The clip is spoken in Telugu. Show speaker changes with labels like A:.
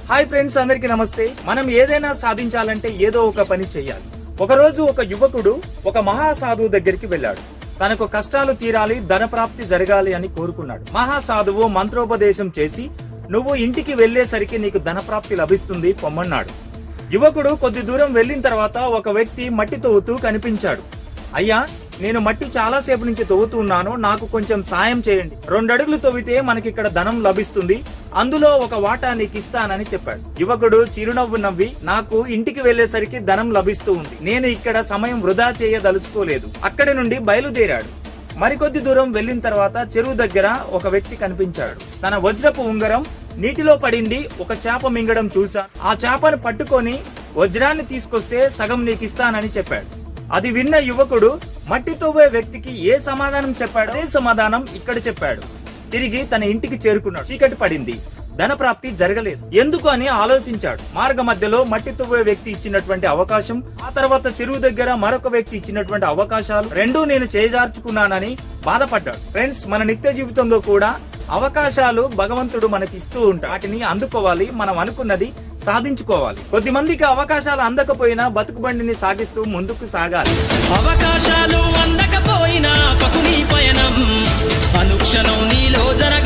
A: హాయ్ ఫ్రెండ్స్, అందరికీ నమస్తే. మనం ఏదైనా సాధించాలంటే ఏదో ఒక పని చేయాలి. ఒకరోజు ఒక యువకుడు ఒక మహాసాధువు దగ్గరికి వెళ్ళాడు. తనకు కష్టాలు తీరాలి, ధన ప్రాప్తి జరగాలి అని కోరుకున్నాడు. మహాసాధువు మంత్రోపదేశం చేసి, నువ్వు ఇంటికి వెళ్లేసరికి నీకు ధన ప్రాప్తి లభిస్తుంది పొమ్మన్నాడు. యువకుడు కొద్ది దూరం వెళ్లిన తర్వాత ఒక వ్యక్తి మట్టి తవ్వుతూ కనిపించాడు. అయ్యా, నేను మట్టి చాలా సేపు నుంచి తవ్వుతున్నాను, నాకు కొంచెం సాయం చేయండి. 2 అడుగులు తవ్వితే మనకిక్కడ ధనం లభిస్తుంది, అందులో ఒక వాటా నీకు ఇస్తానని చెప్పాడు. యువకుడు చిరునవ్వు నవ్వి, నాకు ఇంటికి వెళ్లేసరికి ధనం లభిస్తూ ఉంది, నేను ఇక్కడ సమయం వృధా చేయదలుచుకోలేదు. అక్కడి నుండి బయలుదేరాడు. మరికొద్ది దూరం వెళ్లిన తర్వాత చెరువు దగ్గర ఒక వ్యక్తి కనిపించాడు. తన వజ్రపు ఉంగరం నీటిలో పడింది. ఒక చేప మింగడం చూశాను, ఆ చేపను పట్టుకొని వజ్రాన్ని తీసుకొస్తే సగం నీకిస్తానని చెప్పాడు. అది విన్న యువకుడు మట్టి తవ్వే వ్యక్తికి ఏ సమాధానం చెప్పాడో అదే సమాధానం ఇక్కడ చెప్పాడు. తిరిగి తన ఇంటికి చేరుకున్నాడు. చీకటి పడింది, ధన ప్రాప్తి జరగలేదు. ఎందుకు అని ఆలోచించాడు. మార్గ మధ్యలో మట్టి తవ్వే వ్యక్తి ఇచ్చినటువంటి అవకాశం, ఆ తర్వాత చెరువు దగ్గర మరొక వ్యక్తి ఇచ్చినటువంటి అవకాశాలు రెండూ నేను చేజార్చుకున్నానని బాధపడ్డాడు. ఫ్రెండ్స్, మన నిత్య జీవితంలో కూడా అవకాశాలు భగవంతుడు మనకి ఇస్తూ ఉంటాడు. వాటిని అందుకోవాలి, మనం అనుకున్నది సాధించుకోవాలి. కొద్ది మందికి అవకాశాలు అందకపోయినా బతుకుబండిని సాగిస్తూ ముందుకు సాగాలి.
B: అవకాశాలు అందకపోయినా పకుని పయనం అనుక్షణం నీలో జరగ